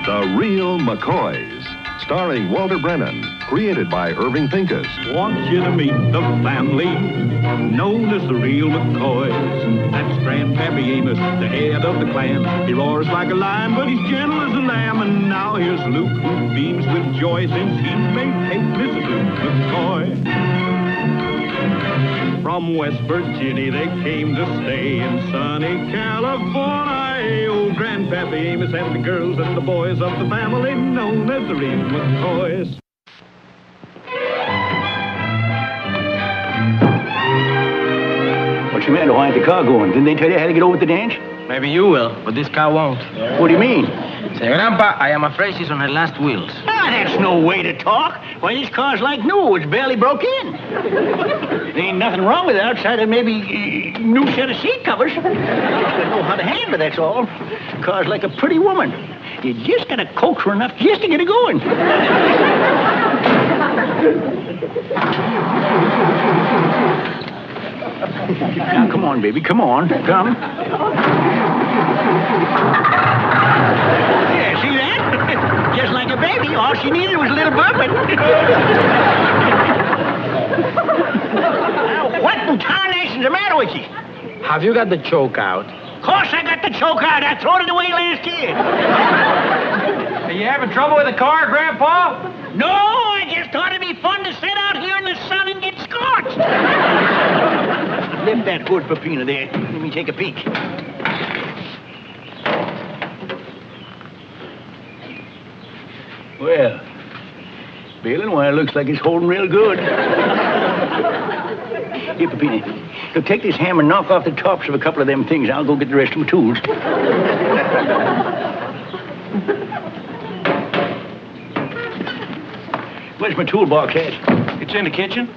The Real Mccoys, starring Walter Brennan, created by Irving Pincus. Want you to meet the family known as the Real Mccoys. That's Grandpappy Amos, the head of the clan. He roars like a lion, but he's gentle as a lamb. And now here's Luke, who beams with joy since he's made Kate Mrs. Luke McCoy. From West Virginia they came to stay in sunny California. Oh, Grandpappy Amos and the girls and the boys of the family known as the Real McCoys. What's the matter? Why ain't the car going? Didn't they tell you how to get over the dance? Maybe you will, but this car won't. What do you mean? Senor Grandpa, I am afraid she's on her last wheels. Ah, that's no way to talk. Why, this car's like new. It's barely broke in. There ain't nothing wrong with it outside of maybe new set of seat covers. You gotta know how to handle it, that's all. The car's like a pretty woman. You just gotta coax her enough just to get it going. Now, come on, baby. Come on. Come. Yeah, see that? Just like a baby. All she needed was a little bumping. Now, what in tarnation's the matter with you? Have you got the choke out? Of course I got the choke out. I threw it away last year. Are you having trouble with the car, Grandpa? No, I just thought it'd be fun to sit out here in the sun and get scorched. Lift that hood, Peppino, there. Let me take a peek. Well, Balin, why, it looks like it's holding real good. Here, Peppino, look, take this hammer and knock off the tops of a couple of them things. I'll go get the rest of my tools. Where's my toolbox at? It's in the kitchen.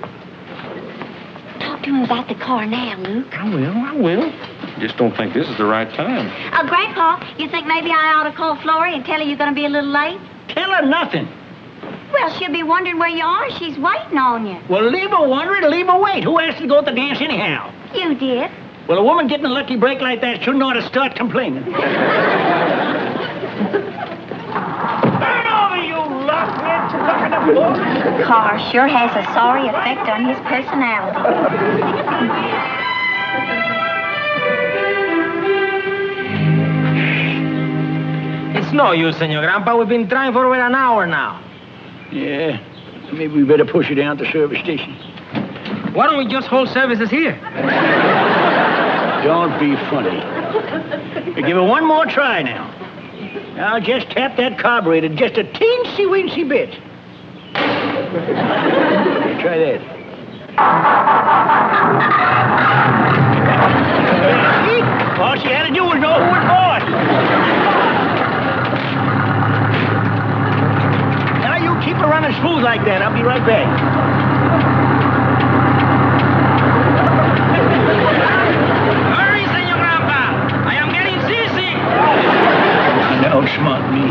Talk to him about the car now, Luke. I will. Just don't think this is the right time. Grandpa, you think maybe I ought to call Florrie and tell her you're going to be a little late? Tell her nothing. Well, she'll be wondering where you are. She's waiting on you. Well, leave her wondering, leave her wait. Who asked to go to the dance anyhow? You did. Well, a woman getting a lucky break like that shouldn't ought to start complaining. Turn over, you lockhead. Look at the floor. The car sure has a sorry effect on his personality. It's no use, Senor Grandpa. We've been trying for over an hour now. Yeah, maybe we better push it down to the service station. Why don't we just hold services here? Don't be funny. Give it one more try now. Now just tap that carburetor just a teensy-weensy bit. Try that. See? All she had to do was know who was boss. Now you keep her running smooth like that. I'll be right back. Hurry, Senor Grandpa. I am getting seasick. Outsmart me.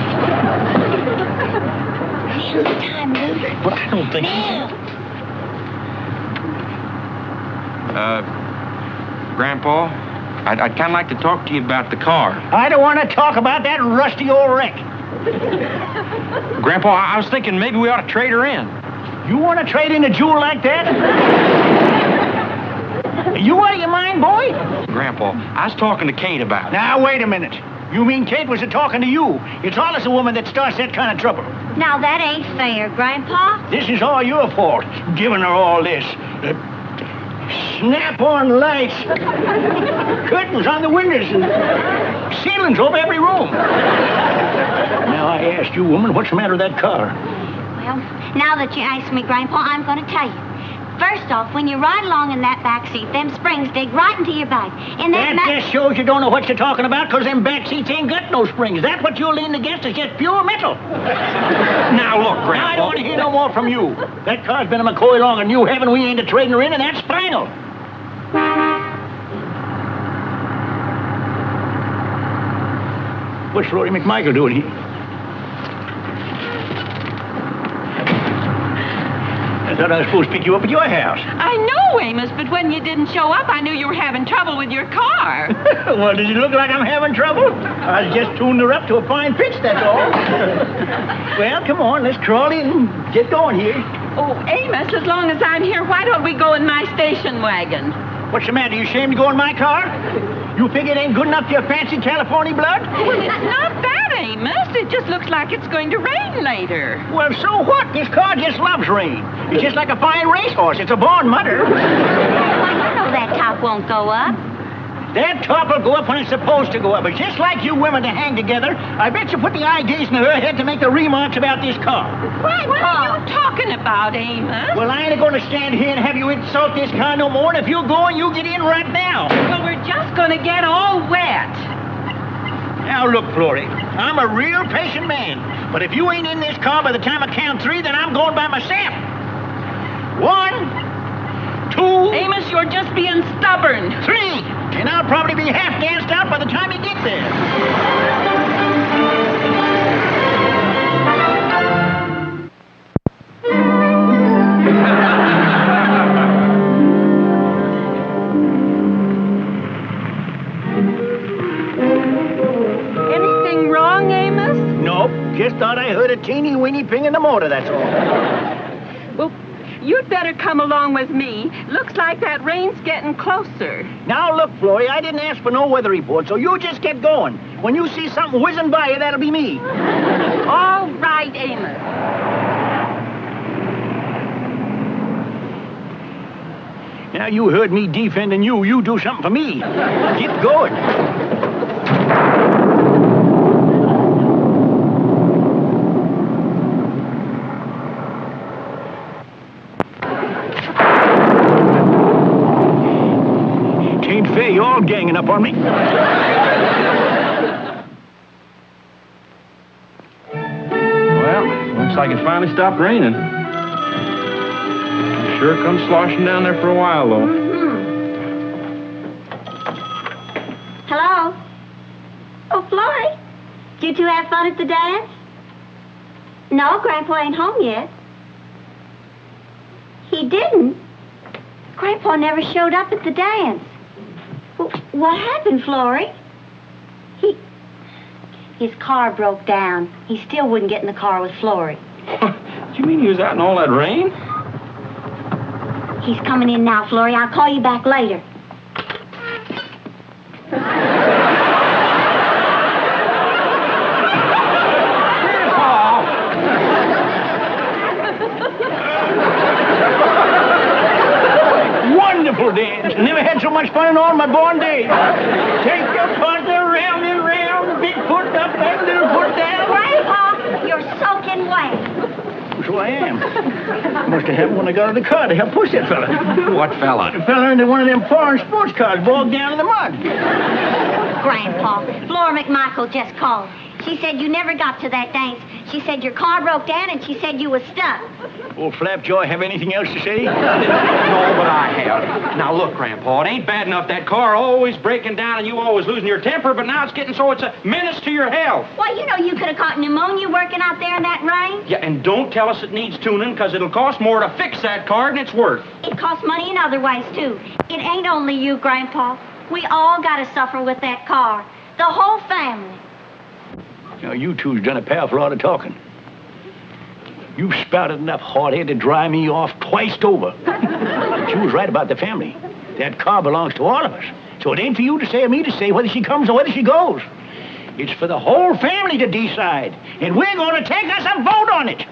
Now's the time, Luke. Well, I don't think... Now. Grandpa, I'd kind of like to talk to you about the car. I don't want to talk about that rusty old wreck. Grandpa, I was thinking maybe we ought to trade her in. You want to trade in a jewel like that? You out of your mind, boy? Grandpa, I was talking to Kate about it. Now, wait a minute. You mean Kate was talking to you? It's always a woman that starts that kind of trouble. Now, that ain't fair, Grandpa. This is all your fault, giving her all this. Snap-on lights, curtains on the windows, and ceilings over every room. Now, I asked you, woman, what's the matter with that car? Well, now that you asked me, Grandpa, I'm going to tell you. First off, when you ride along in that back seat, them springs dig right into your back. And that just shows you don't know what you're talking about, because them back seats ain't got no springs. That what you're leaning against is just pure metal. Now, look, Grandpa. Now, I don't want to hear no more from you. That car's been a McCoy longer than you have, and we ain't trading her in, and that's final. What's Rory McMichael doing here? thought I was supposed to pick you up at your house. I know, Amos, but when you didn't show up, I knew you were having trouble with your car. Well, does it look like I'm having trouble? I was just tuning her up to a fine pitch, that's all. Well, come on, let's crawl in and get going here. Oh, Amos, as long as I'm here, why don't we go in my station wagon? What's the matter? You ashamed to go in my car? You figure it ain't good enough for your fancy California blood? Well, it's not that, Amos. It just looks like it's going to rain later. Well, so what? This car just loves rain. It's just like a fine racehorse. It's a born mudder. Well, you know that top won't go up. That top will go up when it's supposed to go up. It's just like you women to hang together. I bet you put the ideas in her head to make the remarks about this car. What are you talking about, Amos? Well, I ain't going to stand here and have you insult this car no more, and if you're going, you get in right now. Well, we're just going to get all wet. Now, look, Florrie, I'm a real patient man, but if you ain't in this car by the time I count 3, then I'm going by myself. 1, 2... Amos, you're just being stubborn. 3, and I'll probably be half gassed out by the time you get there. Anything wrong, Amos? Nope, just thought I heard a teeny-weeny ping in the motor, that's all. Well, you'd better come along with me. Looks like that rain's getting closer. Now, look, Florrie, I didn't ask for no weather report, so you just get going. When you see something whizzing by you, that'll be me. All right, Amos. Now, you heard me defending you. You do something for me. Get going. Tain't fair, you're all ganging up on me. Well, looks like it finally stopped raining. Sure comes sloshing down there for a while, though. Hello? Oh, Florrie, did you two have fun at the dance? No, Grandpa ain't home yet. He didn't? Grandpa never showed up at the dance. Well, what happened, Florrie? His car broke down. He still wouldn't get in the car with Florrie. Do you mean he was out in all that rain? He's coming in now, Florrie. I'll call you back later. Wonderful dance. Never had so much fun in all my born days. Take your partner round and round, big foot up and little foot down. Grandpa, you're soaking wet. So I am. Must have happened when I got out of the car to help push that fella. What fella? The fella into one of them foreign sports cars bogged down in the mud. Grandpa, Flora McMichael just called. She said you never got to that dance. She said your car broke down and she said you was stuck. Old Flapjaw have anything else to say? No, but I have. Now, look, Grandpa, it ain't bad enough that car always breaking down and you always losing your temper, but now it's getting so it's a menace to your health. Well, you know you could have caught pneumonia working out there in that rain. Yeah, and don't tell us it needs tuning, because it'll cost more to fix that car than it's worth. It costs money in other ways, too. It ain't only you, Grandpa. We all got to suffer with that car. The whole family. Now, you two's done a powerful lot of talking. You've spouted enough hot-head to dry me off twice over. But you was right about the family. That car belongs to all of us. So it ain't for you to say or me to say whether she comes or whether she goes. It's for the whole family to decide. And we're going to take us a vote on it.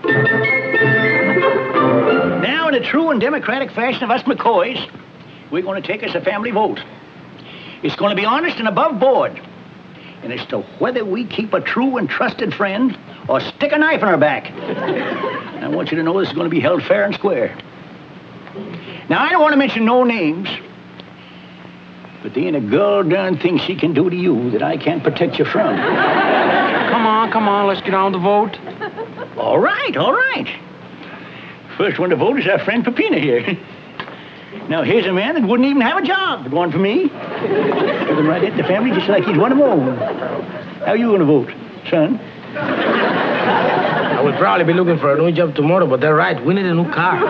Now, in a true and democratic fashion of us McCoys, we're going to take us a family vote. It's going to be honest and above board. And as to whether we keep a true and trusted friend or stick a knife in her back. I want you to know this is going to be held fair and square. Now, I don't want to mention no names, but there ain't a girl darn thing she can do to you that I can't protect you from. Come on, let's get on the vote. All right. First one to vote is our friend Peppina here. Now, here's a man that wouldn't even have a job but one for me. Put him right into the family just like he's one of my own. How you going to vote, son? I will probably be looking for a new job tomorrow, but they're right. We need a new car.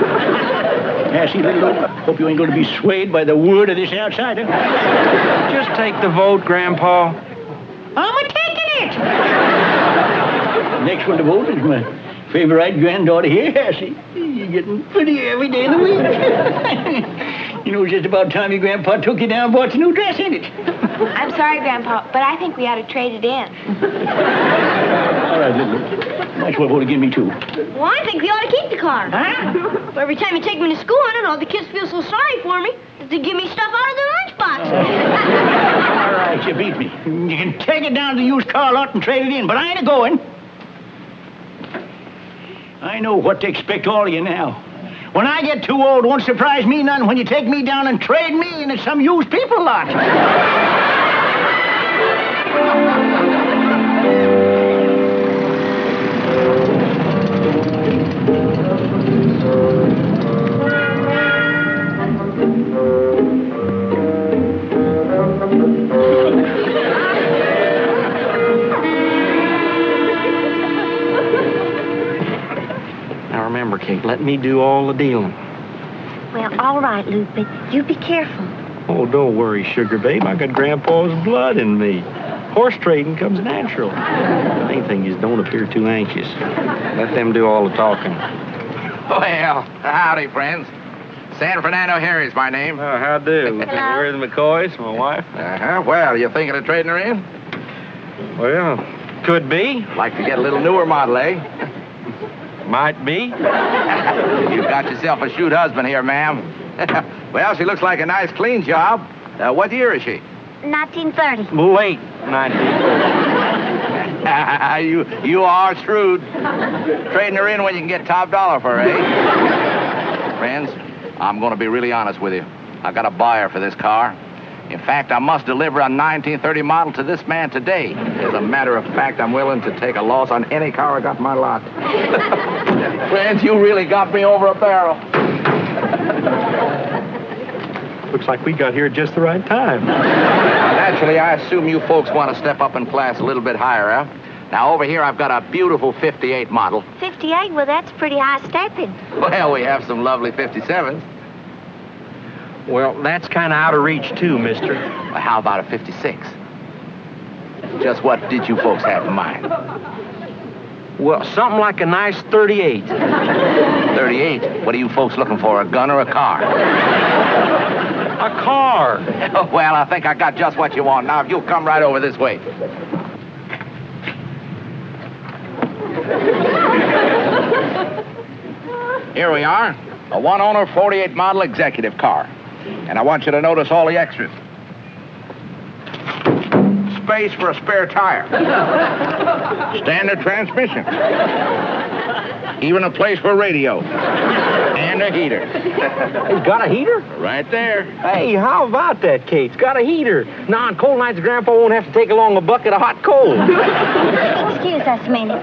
Yeah, see, little oak, hope you ain't going to be swayed by the word of this outsider. Just take the vote, Grandpa. I'm a-taking it. Next one to vote is my favorite granddaughter here, Hassie. You're getting prettier every day of the week. You know, it's just about time your grandpa took you down and bought your new dress, ain't it? I'm sorry, Grandpa, but I think we ought to trade it in. All right, little oak. Might as well vote to give me two. Well, I think we ought to keep the car. Huh? Well, every time you take me to school, I don't know, the kids feel so sorry for me that they give me stuff out of their lunchbox. All right, you beat me. You can take it down to the used car lot and trade it in, but I ain't a-going. I know what to expect all of you now. When I get too old, it won't surprise me none when you take me down and trade me into some used people lot. Remember, Kate, let me do all the dealing. Well, all right, Luke, but you be careful. Oh, don't worry, sugar babe. I got Grandpa's blood in me. Horse trading comes natural. The main thing is don't appear too anxious. Let them do all the talking. Well, howdy, friends. San Fernando Harry's my name. Oh, how do? We're the McCoys, my wife. Uh-huh. Well, you thinking of trading her in? Well, could be. Like to get a little newer model, eh? Might be. You've got yourself a shoot husband here, ma'am. Well, she looks like a nice, clean job. What year is she? 1930. Late 1930. You are shrewd. Trading her in when you can get top dollar for her, eh? Friends, I'm going to be really honest with you. I got a buyer for this car. In fact, I must deliver a 1930 model to this man today. As a matter of fact, I'm willing to take a loss on any car I got in my lot. Friends, you really got me over a barrel. Looks like we got here at just the right time. Naturally, I assume you folks want to step up in class a little bit higher, huh? Now, over here, I've got a beautiful 58 model. 58? Well, that's pretty high stepping. Well, we have some lovely 57s. Well, that's kind of out of reach, too, mister. Well, how about a 56? Just what did you folks have in mind? Well, something like a nice 38. 38? What are you folks looking for, a gun or a car? A car. Well, I think I got just what you want. Now, if you'll come right over this way. Here we are, a one-owner 48 model executive car. And I want you to notice all the extras. Space for a spare tire. Standard transmission. Even a place for a radio. And a heater. He's got a heater? Right there. Hey, how about that, Kate? It's got a heater. Now, on cold nights, Grandpa won't have to take along a bucket of hot coal. Excuse us a minute.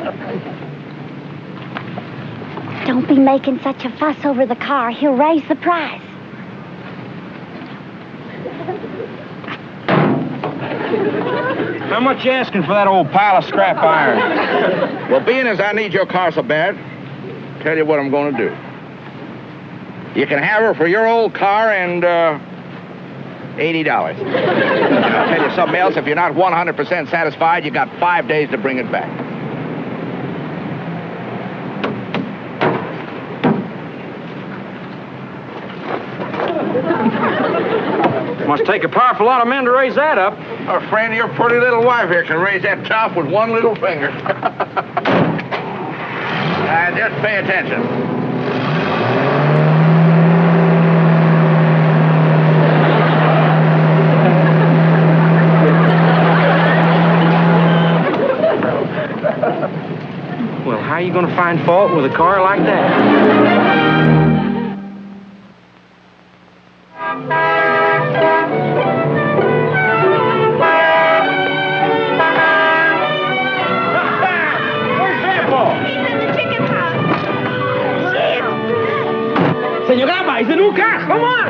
Don't be making such a fuss over the car. He'll raise the price. How much you asking for that old pile of scrap iron? Well, being as I need your car so bad, tell you what I'm going to do. You can have her for your old car and, $80. I'll tell you something else. If you're not 100% satisfied, you got 5 days to bring it back. Must take a powerful lot of men to raise that up. Our friend, your pretty little wife here can raise that top with one little finger. Just pay attention. Well, how are you going to find fault with a car like that? Senor Grandpa, it's a new car. Come on.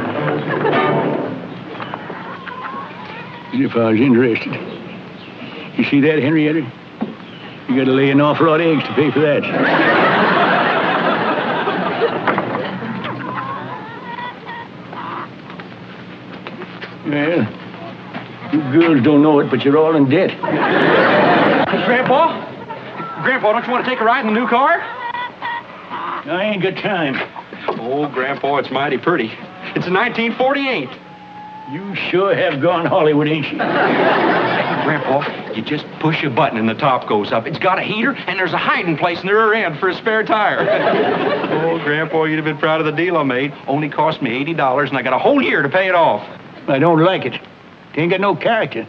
If I was interested. You see that, Henrietta? You gotta lay an awful lot of eggs to pay for that. Well, you girls don't know it, but you're all in debt. Grandpa? Grandpa, don't you want to take a ride in the new car? I ain't got time. Oh, Grandpa, it's mighty pretty. It's a 1948. You sure have gone Hollywood, ain't you? Grandpa, you just push a button and the top goes up. It's got a heater, and there's a hiding place in the rear end for a spare tire. Oh, Grandpa, you'd have been proud of the deal I made. Only cost me $80, and I got a whole year to pay it off. I don't like it. It ain't got no character.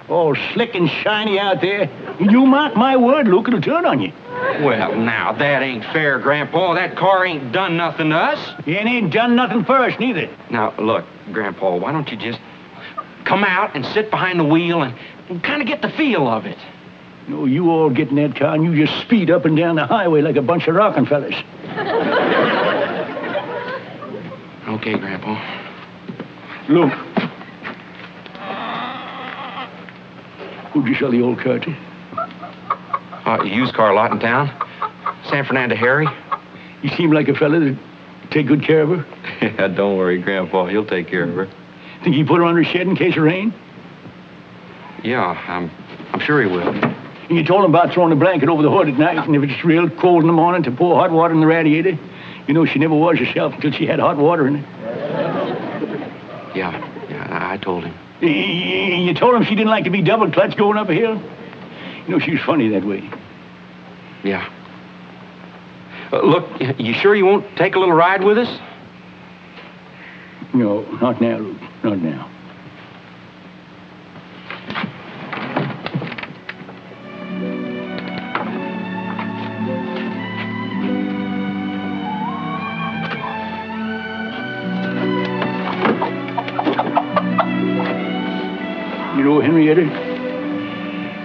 All slick and shiny out there. You mark my word, Luke, it'll turn on you. Well, now, that ain't fair, Grandpa. That car ain't done nothing to us. It ain't done nothing for us, neither. Now, look, Grandpa, why don't you just come out and sit behind the wheel and kind of get the feel of it? No, you all get in that car and you just speed up and down the highway like a bunch of rockin' fellas. Okay, Grandpa. Luke. Who'd you sell the old car to? A used car lot in town. San Fernando Harry. You seem like a fella that'd take good care of her. Yeah, don't worry, Grandpa. He'll take care of her. Think he put her under a shed in case of rain? Yeah, I'm sure he will. And you told him about throwing a blanket over the hood at night, and if it's real cold in the morning, to pour hot water in the radiator. You know, she never was herself until she had hot water in it. Yeah, I told him. You told him she didn't like to be double-clutched going up a hill? You know, she was funny that way. Yeah. Look, you sure you won't take a little ride with us? No, not now, Luke. Not now. You know, Henrietta,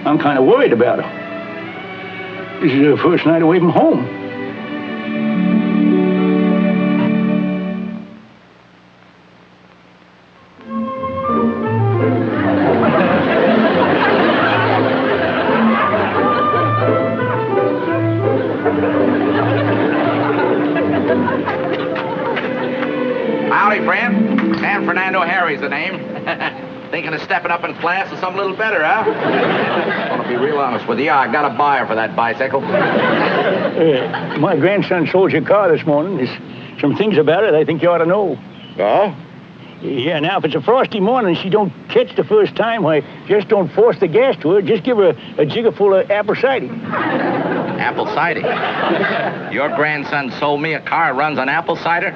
I'm kind of worried about her. This is her first night away from home. Howdy, friend. San Fernando Harry's the name. Thinking of stepping up in class to something a little better, huh? I want to be real honest with you. I got a buyer for that bicycle. My grandson sold your car this morning. There's some things about it I think you ought to know. Oh? Yeah, now, if it's a frosty morning and she don't catch the first time, why, just don't force the gas to her. Just give her a jigger full of apple cider. Apple cider? Your grandson sold me a car that runs on apple cider?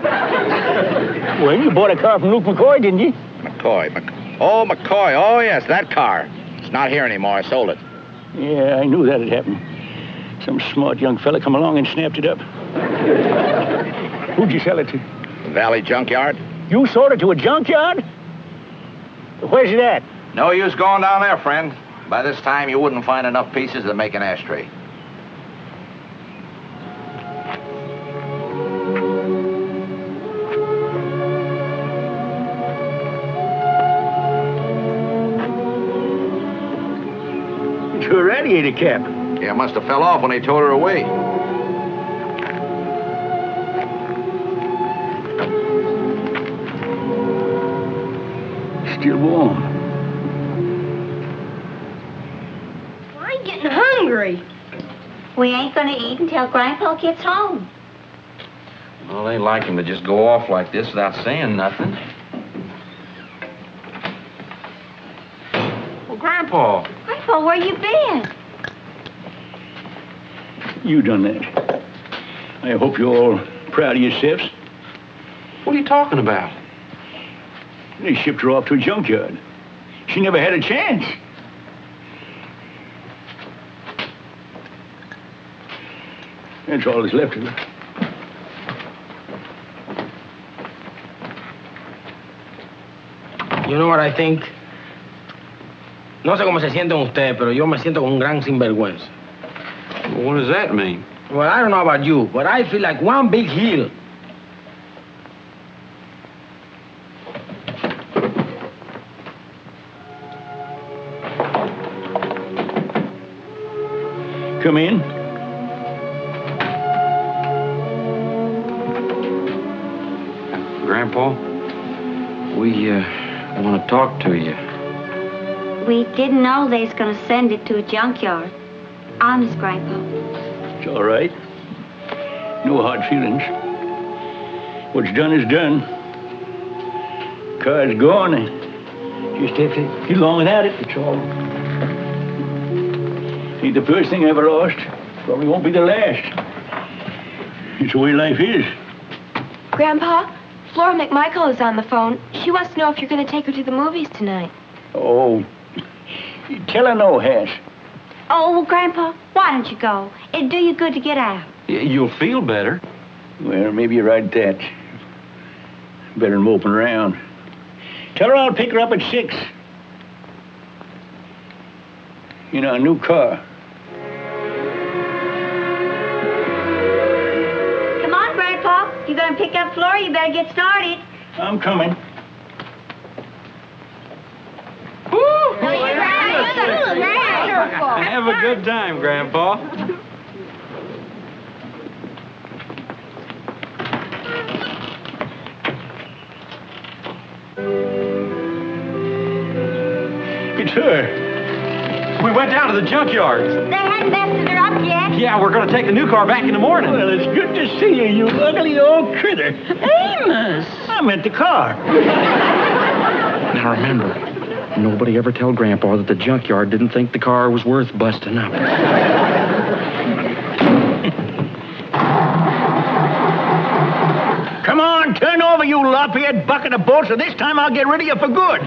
Well, you bought a car from Luke McCoy, didn't you? McCoy. Oh, McCoy. Oh, yes, that car. It's not here anymore. I sold it. Yeah, I knew that had happened. Some smart young fella come along and snapped it up. Who'd you sell it to? Valley Junkyard. You sold it to a junkyard? Where's it at? No use going down there, friend. By this time, you wouldn't find enough pieces to make an ashtray. It's her radiator cap. Yeah, must have fell off when they towed her away. Still warm. I'm getting hungry. We ain't gonna eat until Grandpa gets home. Well, they like him to just go off like this without saying nothing. Well, Grandpa. Grandpa, where you been? You done that. I hope you're all proud of yourselves. What are you talking about? They shipped her off to a junkyard. She never had a chance. That's all that's left of her. You know what I think? No sé cómo se sienten ustedes, pero yo me siento como un gran sinvergüenza. Well, what does that mean? Well, I don't know about you, but I feel like one big heel. come in? Grandpa, we want to talk to you. We didn't know they was going to send it to a junkyard. Honest, Grandpa. It's all right. No hard feelings. What's done is done. Car's gone. Just have to get along without it, that's all. Ain't the first thing I ever lost. Probably won't be the last. It's the way life is. Grandpa, Flora McMichael is on the phone. She wants to know if you're going to take her to the movies tonight. Oh, tell her no, Hash. Oh, well, Grandpa, why don't you go? It'd do you good to get out. You'll feel better. Well, maybe you're right at that. Better than moping around. Tell her I'll pick her up at 6. In a new car. Come on, Grandpa. You're going to pick up Flora, you better get started. I'm coming. Have a good time, Grandpa. It's her. We went down to the junkyard. They hadn't messed her up yet. Yeah, we're going to take the new car back in the morning. Well, it's good to see you, you ugly old critter. Amos! I meant the car. Now remember, nobody ever tell Grandpa that the junkyard didn't think the car was worth busting up. Come on, turn over, you lop-eared bucket of bolts, and this time I'll get rid of you for good.